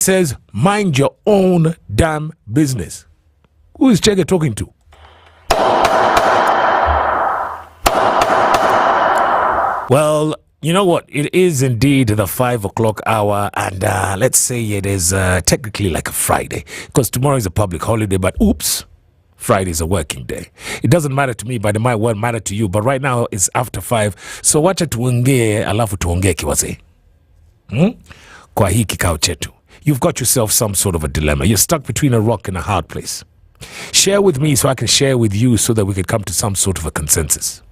says, mind your own damn business. Who is Chege talking to? Well, you know what? It is indeed the 5 o'clock hour, and let's say it is technically like a Friday, because tomorrow is a public holiday, but oops, Friday is a working day. It doesn't matter to me, but it might well matter to you. But right now it's after 5, so wacha tuongee, alafu tuongee kiwazee. Kwa hii kikao chetu. You've got yourself some sort of a dilemma. You're stuck between a rock and a hard place. Share with me so I can share with you so that we can come to some sort of a consensus.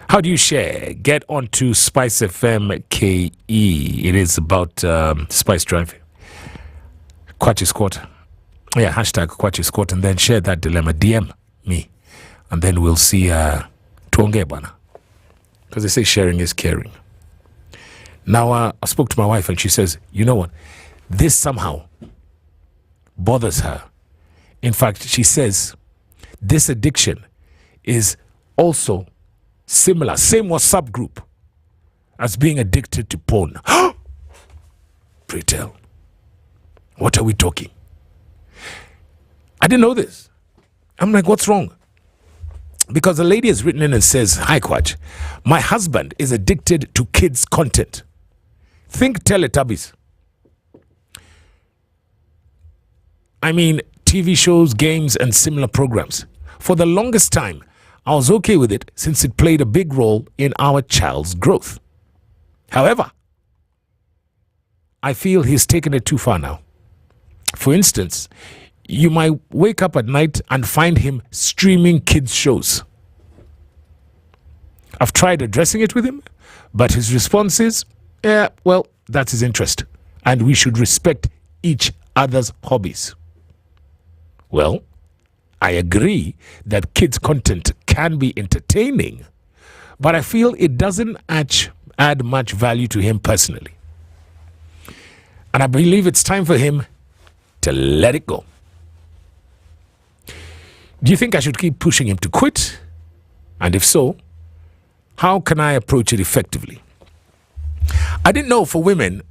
How do you share? Get onto SpiceFM KE. It is about Spice Drive. Kwach scourt. Yeah, hashtag Kwach scourt, and then share that dilemma. DM me. And then we'll see tuongee bana. Because they say sharing is caring. Now, I spoke to my wife and she says, you know what? This somehow bothers her. In fact, she says this addiction is also similar, same WhatsApp group as being addicted to porn. Pray tell. What are we talking? I didn't know this. I'm like, what's wrong? Because the lady has written in and says, hi Kwach, my husband is addicted to kids' content. Think Teletubbies. I mean, TV shows, games, and similar programs. For the longest time, I was okay with it since it played a big role in our child's growth. However, I feel he's taken it too far now. For instance, you might wake up at night and find him streaming kids' shows. I've tried addressing it with him, but his response is, yeah, well, that's his interest, and we should respect each other's hobbies. Well, I agree that kids' content can be entertaining, but I feel it doesn't add much value to him personally. And I believe it's time for him to let it go. Do you think I should keep pushing him to quit? And if so, how can I approach it effectively? I didn't know for women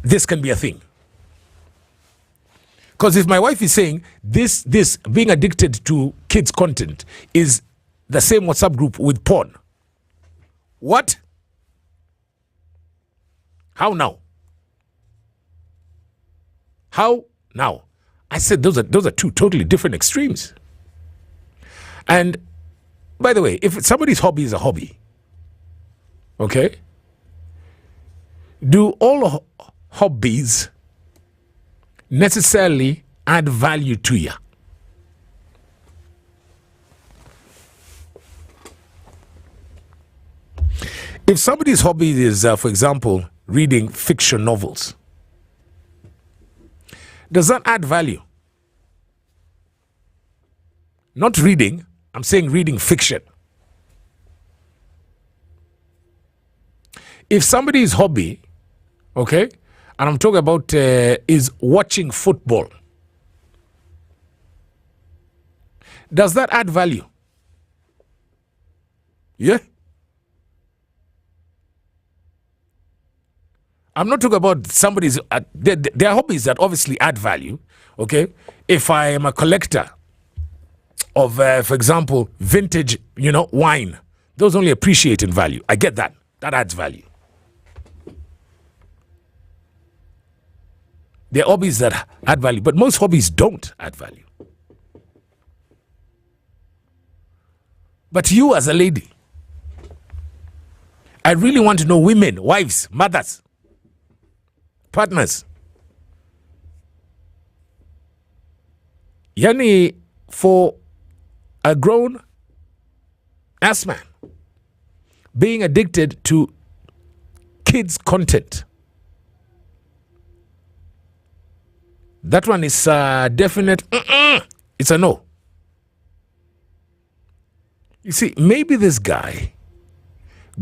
this can be a thing. Because if my wife is saying this being addicted to kids' content is the same WhatsApp group with porn, what? How now? How now? I said those are two totally different extremes. And by the way, if somebody's hobby is a hobby, okay, do all hobbies necessarily add value to you? If somebody's hobby is, for example, reading fiction novels, does that add value? Not reading, I'm saying reading fiction. If somebody's hobby, okay, and I'm talking about is watching football, does that add value? Yeah? I'm not talking about somebody's, there are hobbies that obviously add value, okay? If I am a collector of, for example, vintage, wine, those only appreciate in value. I get that. That adds value. There are hobbies that add value, but most hobbies don't add value. But you as a lady, I really want to know women, wives, mothers, partners. Yani, for a grown ass man being addicted to kids' content, that one is a definite, it's a no. You see, maybe this guy,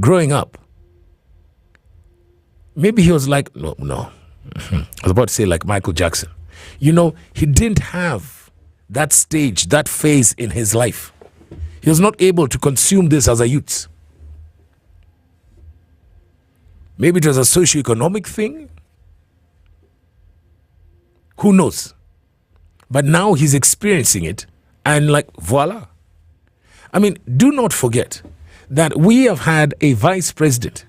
growing up, maybe he was like, no. I was about to say like Michael Jackson. He didn't have that stage, that phase in his life. He was not able to consume this as a youth. Maybe it was a socioeconomic thing. Who knows? But now he's experiencing it, and like, voila. I mean, do not forget that we have had a vice president.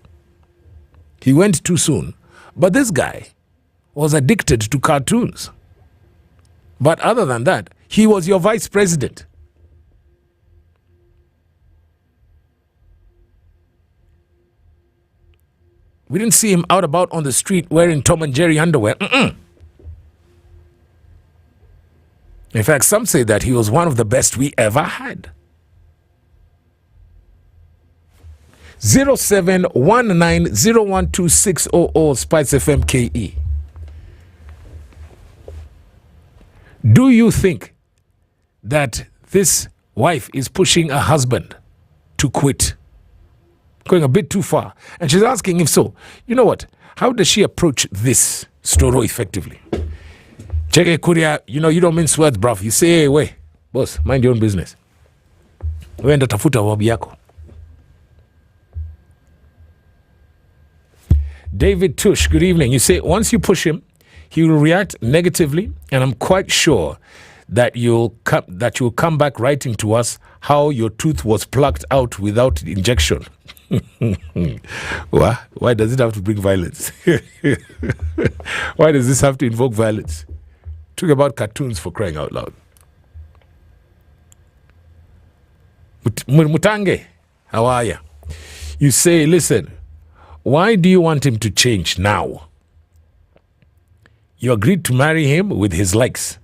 He went too soon. But this guy was addicted to cartoons. But other than that, he was your vice president. We didn't see him out about on the street wearing Tom and Jerry underwear. In fact, some say that he was one of the best we ever had. 0719012600 Spice FM KE. Do you think that this wife is pushing her husband to quit? Going a bit too far. And she's asking if so. You know what? How does she approach this story effectively? Cheke Kuria, you don't mince words, bruv. You say, hey, wait, boss, mind your own business. Wenda tafuta wabi yako. David Tush, good evening. You say, once you push him, he will react negatively, and I'm quite sure that you'll come back writing to us how your tooth was plucked out without injection. Why does it have to bring violence? Why does this have to invoke violence? Talk about cartoons, for crying out loud. Mutange, how are you? You say, listen, why do you want him to change now? You agreed to marry him with his likes.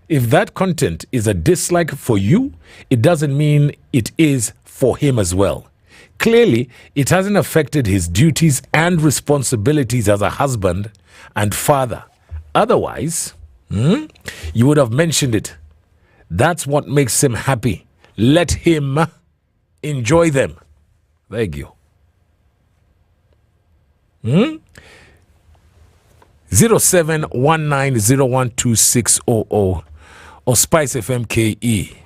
If that content is a dislike for you, it doesn't mean it is for him as well. Clearly, it hasn't affected his duties and responsibilities as a husband and father. Otherwise, you would have mentioned it. That's what makes him happy. Let him enjoy them. Thank you. 0719012600 or Spice FM KE.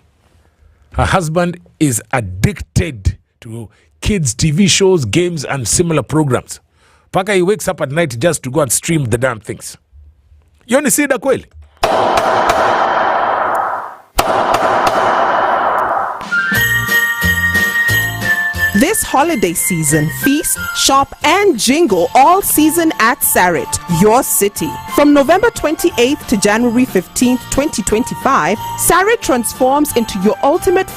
Her husband is addicted to kids' TV shows, games, and similar programs. Paka he wakes up at night just to go and stream the damn things. You only see the kweli? This holiday season, feast, shop, and jingle all season at Sarit, your city. From November 28th to January 15th, 2025, Sarit transforms into your ultimate